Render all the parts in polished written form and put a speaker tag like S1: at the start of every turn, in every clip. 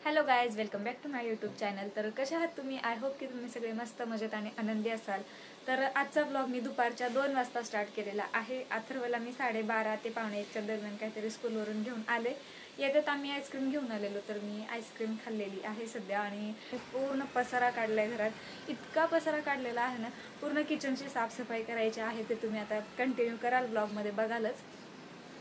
S1: Hello guys, welcome back to my YouTube channel. तर कशा आहात तुम्ही? आय होप की तुम्ही सगळे मस्त मजेत आणि आनंदी असाल. तर आजचा ब्लॉग मी दुपारच्या 2 वाजता स्टार्ट केलेला आहे. अथर्वला मी 12:30 ते 1:45च्या दरम्यान काहीतरी स्कूलवरून घेऊन आले. येतात आम्ही आईस्क्रीम घेऊन आलेलो, तर मी आईस्क्रीम खाल्लेली आहे सध्या. आणि पूर्ण पसारा काढलाय घरात. इतका पसारा काढलेला आहे ना, पूर्ण किचनची साफसफाई करायची आहे. ते तुम्ही आता कंटिन्यू कराल, ब्लॉगमध्ये बघालच.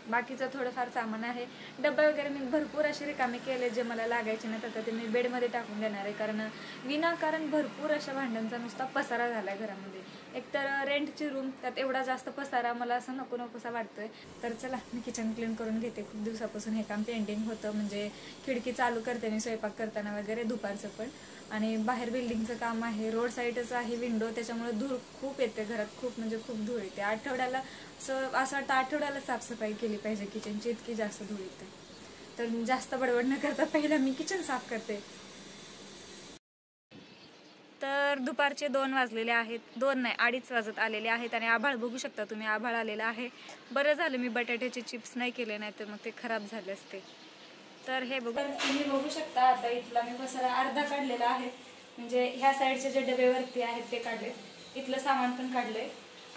S1: बाकीचं थोडंफार सामान आहे. डब्बे वगैरे मी भरपूर असे रिकामे केले जे मला लागायचे नाहीत. आता ते मी बेडमध्ये टाकून देणार आहे, कारण विनाकारण भरपूर अशा भांड्यांचा नुसता पसारा झाला आहे घरामध्ये. एकतर रेंटची रूम, त्यात एवढा जास्त पसारा मला असं नको नकोसा वाटतोय. तर चला मी किचन क्लीन करून घेते. खूप दिवसापासून हे काम पेंडिंग होतं. म्हणजे खिडकी चालू करते मी स्वयंपाक करताना वगैरे, दुपारचं पण. आणि बाहेर बिल्डिंगचं काम आहे, रोड साईडच आहे विंडो, त्याच्यामुळे धूळ खूप येते घरात. खूप म्हणजे खूप धूळ येते. आठवड्याला असं वाटतं आठवड्याला साफसफाई केली पाहिजे किचनची, इतकी जास्त धूळ येते. तर जास्त बडबड न करता पहिला मी किचन साफ करते. तर दुपारचे 2 वाजलेले आहेत. 2 नाही, 2:30 वाजत आलेले आहेत. आणि आभाळ बघू शकता तुम्ही, आभाळ आलेला आहे. बरं झालं मी बटाट्याचे चिप्स नाही केले, नाही तर मग ते खराब झाले असते. तर हे बघू, तुम्ही बघू शकता. आता इथला मी पसारा अर्धा काढलेला आहे. म्हणजे ह्या साईडचे जे डबेवरती आहेत ते काढले, इथलं सामान पण काढलंय.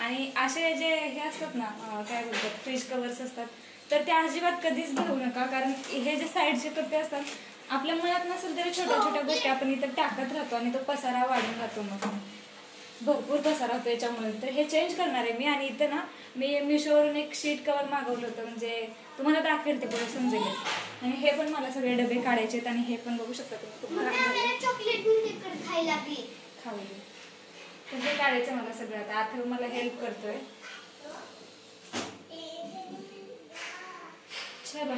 S1: आणि असे जे हे असतात ना, काय बोलतात, फ्रीज कवर्स असतात, तर ते अजिबात कधीच घेऊ नका. कारण हे जे साईडचे कप्पे असतात, आपल्या मनात नसेल तरी छोट्या छोट्या गोष्टी आपण इथं टाकत राहतो आणि तो पसारा वाढून राहतो. मग भरपूर पसारा होतो याच्यामुळे. तर हे चेंज करणार आहे मी. आणि इथं ना मी मिशोवरून एक शीट कवर मागवलं होतं, म्हणजे तुम्हाला दाखवेल ते पुढे समजेल. आणि हे पण मला सगळे डबे काढायचे आहेत. आणि हे पण बघू शकता तुम्ही, चॉकलेट खायला खाऊ दे. तर हे काढायचं मला सगळं. आता अथर्व मला हेल्प करतोय. चला.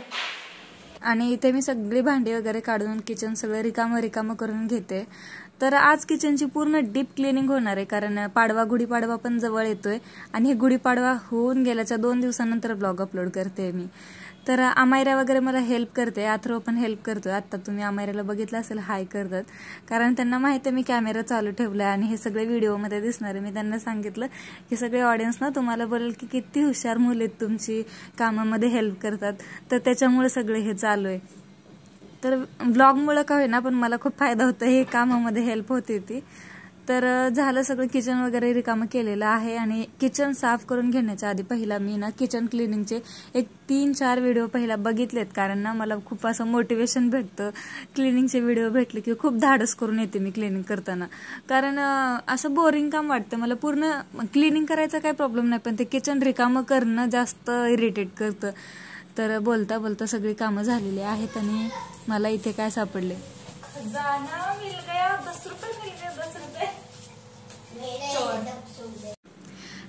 S1: आणि इथे मी सगळी भांडी वगैरे काढून किचन सगळं रिकामं करून घेते. तर आज किचनची पूर्ण डीप क्लिनिंग होणार आहे, कारण गुढीपाडवा पण जवळ येतोय. आणि हे गुढीपाडवा होऊन गेल्याच्या 2 दिवसानंतर ब्लॉग अपलोड करते मी. तर अमायरा वगैरे मला हेल्प करते, अथर्व पण हेल्प करतोय. आता तुम्ही अमायराला बघितलं असेल, हाय करतात, कारण त्यांना माहिती आहे मी कॅमेरा चालू ठेवलाय आणि हे सगळे व्हिडिओमध्ये दिसणार आहे. मी त्यांना सांगितलं की सगळे ऑडियन्स ना तुम्हाला बोलेल की किती हुशार मुले तुमची कामामध्ये हेल्प करतात. तर त्याच्यामुळे सगळे हे चालू आहे. तर ब्लॉगमुळे का होईना पण मला खूप फायदा होतो, हे कामामध्ये हेल्प होते ती. तर झालं सगळं, किचन वगैरे रिकामं केलेलं आहे. आणि किचन साफ करून घेण्याच्या आधी पहिला मी ना किचन क्लिनिंगचे एक 3-4 व्हिडिओ पहिला बघितलेत, कारण ना मला खूप असं मोटिवेशन भेटतं. क्लिनिंगचे व्हिडिओ भेटले की खूप धाडस करून येते मी क्लिनिंग करताना, कारण असं बोरिंग काम वाटतं मला. पूर्ण क्लिनिंग करायचा काही प्रॉब्लेम नाही, पण ते किचन रिकामं करणं जास्त इरिटेट करतं. तर बोलता बोलता सगळी कामं झालेली आहेत. आणि मला इथे काय सापडले, खजाना मिल गया, 10 रुपये मिल गए, 10 रुपये.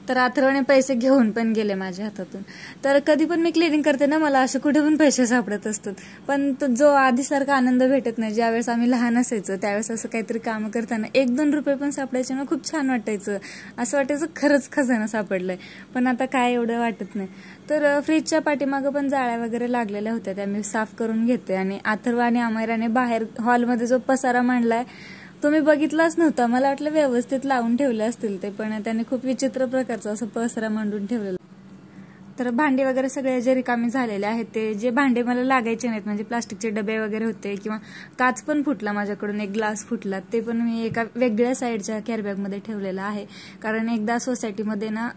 S1: तर अथर्वने पैसे घेऊन पण गेले माझ्या हातातून. तर कधी पण मी क्लिनिंग करते ना, मला असे कुठे पण पैसे सापडत असतात. पण जो आधीसारखा आनंद भेटत नाही. ज्यावेळेस आम्ही लहान असायचो त्यावेळेस असं काहीतरी काम करताना 1-2 रुपये पण सापडायचे ना, खूप छान वाटायचं. असं वाटायचं खरंच खजाना सापडलाय. पण आता काय एवढं वाटत नाही. तर फ्रीजच्या पाठीमागं पण जाळ्या वगैरे लागलेल्या होत्या, त्या मी साफ करून घेते. आणि अथर्व आणि अमायराने बाहेर हॉलमध्ये जो पसारा मांडलाय तुम्ही बघितलाच नव्हता. मला वाटलं व्यवस्थित लावून ठेवले असतील ते, पण त्याने खूप विचित्र प्रकारचा असं पसरा मांडून ठेवलेला. तर भांडे वगैरे सगळे जे रिकामे झालेले आहेत, ते जे भांडे मला लागायचे नाहीत, म्हणजे प्लास्टिकचे डबे वगैरे होते, किंवा काच पण फुटला माझ्याकडून, एक ग्लास फुटला, ते पण मी एका वेगळ्या साईडच्या कॅरीबॅगमध्ये ठेवलेला आहे. कारण एकदा सोसायटीमध्ये ना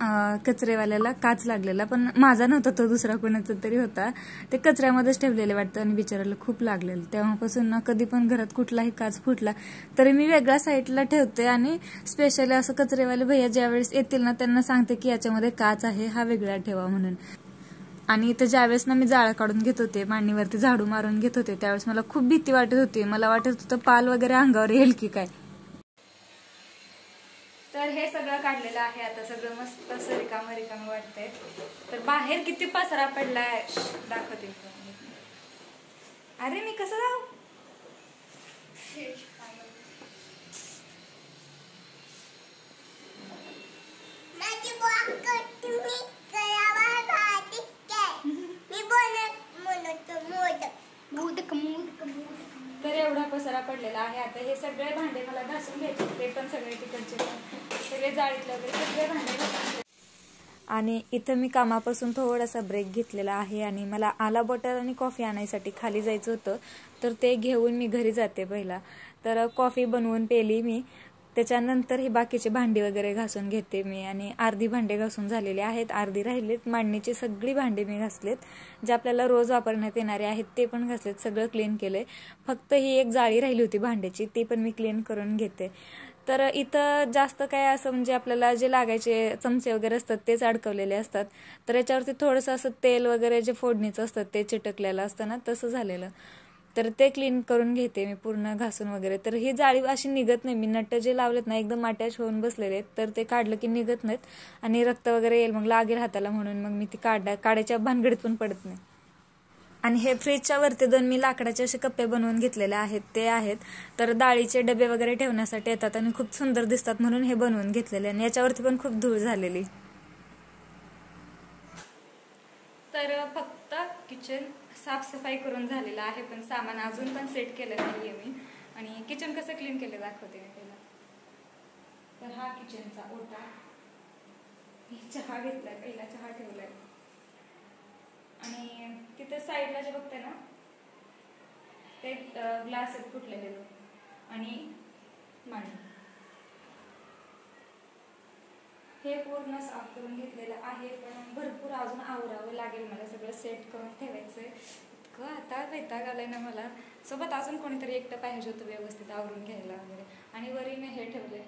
S1: कचरेवाल्याला काच लागलेला, पण माझा नव्हता तो, दुसरा कोणाचा तरी होता. ते कचऱ्यामध्येच ठेवलेले वाटतं आणि बिचाराला खूप लागलेलं. तेव्हापासून ना कधी पण घरात कुठलाही काच फुटला तरी मी वेगळ्या साईडला ठेवते. आणि स्पेशली असं कचरेवाले भैया ज्यावेळेस येतील ना त्यांना सांगते की याच्यामध्ये काच आहे, हा वेगळा ठेवा म्हणून. आणि इथं ज्यावेळेस ना मी जाळं काढून घेत होते, मांडणीवरती झाडू मारून घेत होते, त्यावेळेस मला खूप भीती वाटत होती. मला वाटत होतं पाल वगैरे अंगावर येईल की काय. तर हे सगळं काढलेलं आहे. आता सगळं मस्त असं रिकामं वाटतंय. तर बाहेर किती पसारा पडलाय दाखवते. अरे मी कसं जाऊ, तर एवढा पसारा पडलेला आहे. आता हे सगळे भांडे मला घासून घ्यायचे, ते पण सगळे तिकडचे सगळे जाळीतले वगैरे सगळे भांडे. आणि इथं मी कामापासून थोडासा ब्रेक घेतलेला आहे आणि मला आला बॉटल आणि कॉफी आणायसाठी खाली जायचं होतं, तर ते घेऊन मी घरी जाते पहिला. तर कॉफी बनवून पेली मी, त्याच्यानंतर ही बाकीची भांडी वगैरे घासून घेते मी. आणि अर्धी भांडे घासून झालेली आहेत, अर्धी राहिलेत. मांडणीची सगळी भांडी मी घासलेत, जे आपल्याला रोज वापरण्यात येणारे आहेत ते पण घासलेत, सगळं क्लीन केलंय. फक्त ही एक जाळी राहिली होती भांड्याची, ती पण मी क्लीन करून घेते. तर इथं जास्त काय असं म्हणजे आपल्याला जे लागायचे चमचे वगैरे असतात तेच अडकवलेले असतात. तर याच्यावरती थोडंसं असं तेल वगैरे जे फोडणीचं असतं ते चिटकलेलं असतं ना, तसं झालेलं. तर ते क्लीन करून घेते मी पूर्ण घासून वगैरे. तर ही जाळी अशी निघत नाही, मी नट जे लावलेत ना एकदम अटॅच होऊन बसलेले आहेत, तर ते काढलं की निघत नाहीत आणि रक्त वगैरे येईल, मग लागेल हाताला, म्हणून मग मी ती काढायच्या भानगडीत पण पडत नाही. आणि हे फ्रीजच्या वरती 2 मी लाकडाचे असे कप्पे बनवून घेतलेले आहेत, ते आहेत. तर डाळीचे डबे वगैरे ठेवण्यासाठी येतात आणि खूप सुंदर दिसतात म्हणून हे बनवून घेतलेले. आणि याच्यावरती पण खूप धूळ झालेली. तर फक्त किचन साफसफाई करून झालेलं आहे, पण सामान अजून पण सेट केलं नाहीये मी. आणि किचन कसं क्लीन केलं दाखवते मी पहिला. तर हा किचनचा ओटा, चहा घेतलाय, पहिला चहा ठेवलाय. आणि तिथे साईडला जे बघते ना ते ग्लास आहेत फुटलेले, आणि मांडी, हे पूर्ण साफ करून घेतलेलं आहे. पण भरपूर अजून आवरावं लागेल मला, सगळं सेट करून ठेवायचंय. इतकं आता वैताग आलाय ना मला. सोबत अजून कोणीतरी एकटं पाहिजे होतं व्यवस्थित आवरून घ्यायला वगैरे. आणि वरी मी हे ठेवलंय,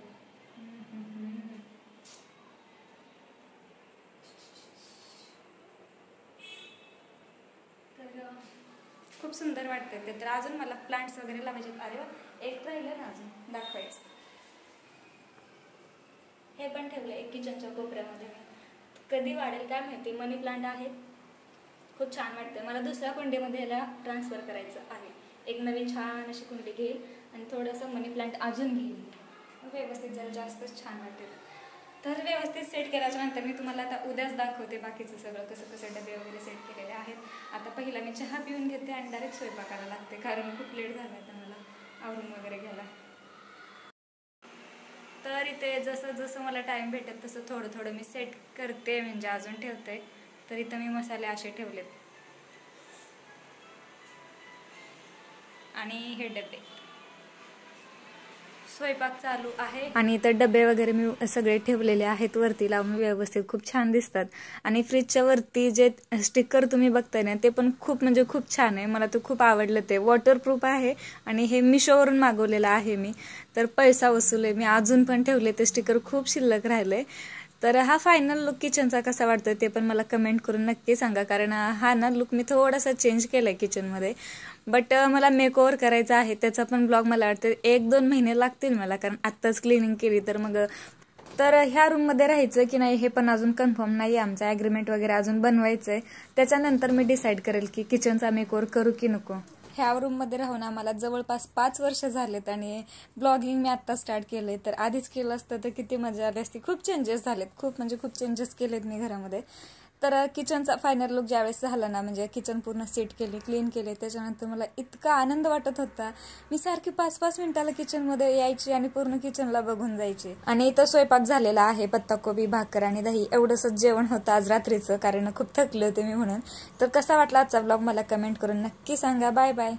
S1: तर खूप सुंदर वाटते ते. तर अजून मला प्लांट्स वगैरे लावायचे. अरे एक राहिलं ना अजून दाखवायचं, हे पण ठेवलं एक किचनच्या कोपऱ्यामध्ये. कधी वाढेल काय माहिती. मनी प्लांट आहे, खूप छान वाटतं मला. दुसऱ्या कुंडीमध्ये याला ट्रान्सफर करायचं आहे. एक नवीन छान अशी कुंडी घेईल आणि थोडंसं मनी प्लांट अजून घेईल, व्यवस्थित जरा जास्तच छान वाटेल. तर व्यवस्थित सेट केल्याच्या नंतर मी तुम्हाला आता उद्याच दाखवते बाकीचं सगळं, कसं कसं डबे वगैरे सेट केलेले आहेत. आता पहिला मी चहा पिऊन घेते आणि डायरेक्ट स्वयंपाकाला लागते, कारण खूप लेट झाला आहे मला आवरून वगैरे घ्यायला. तर इथे जसं जसं मला टाइम भेटेल तसं थोडं थोडं मी सेट करते, म्हणजे अजून ठेवते. तर इथं मी मसाले असे ठेवलेत आणि हे डबे, स्वयंपाक चालू आहे. आणि इथं डबे वगैरे मी सगळे ठेवलेले आहेत वरती लावून व्यवस्थित, खूप छान दिसतात. आणि फ्रीजच्या वरती जे स्टिकर तुम्ही बघताय ना ते पण खूप म्हणजे खूप छान आहे, मला ते खूप आवडलं. ते वॉटरप्रूफ आहे आणि हे मिशोवरून मागवलेलं आहे मी. तर पैसा वसूल आहे, मी अजून पण ठेवले ते स्टिकर, खूप शिल्लक राहिले. तर हा फायनल लुक किचनचा कसा वाटतोय ते पण मला कमेंट करून नक्की सांगा, कारण हा ना लुक मी थोडासा चेंज केलाय किचनमध्ये. बट मला मेकओव्हर करायचा आहे, त्याचा पण ब्लॉग मला वाटतं 1-2 महिने लागतील मला, कारण आत्ताच क्लिनिंग केली. तर मग तर ह्या रूममध्ये राहायचं की नाही हे पण अजून कन्फर्म नाही आहे, आमचं ॲग्रीमेंट वगैरे अजून बनवायचं आहे. त्याच्यानंतर मी डिसाईड करेल की किचनचा मेकओव्हर करू की नको. ह्या रूममध्ये राहून आम्हाला जवळपास 5 वर्ष झालेत आणि ब्लॉगिंग मी आत्ता स्टार्ट केले. तर आधीच केलं असतं तर किती मजा आली असती. खूप चेंजेस झालेत, खूप म्हणजे खूप चेंजेस केलेत मी घरामध्ये. तर किचनचा फायनल लुक ज्यावेळेस झाला ना, म्हणजे किचन पूर्ण सेट केले, क्लीन केले, त्याच्यानंतर मला इतका आनंद वाटत होता. मी सारखी 5-5 मिनिटाला किचनमध्ये यायची आणि पूर्ण किचनला बघून जायची. आणि इथं स्वयंपाक झालेला आहे, पत्ताकोबी, भाकर आणि दही एवढंसच जेवण होतं आज रात्रीचं, कारण खूप थकले होते मी म्हणून. तर कसा वाटला आजचा ब्लॉग मला कमेंट करून नक्की सांगा. Bye bye.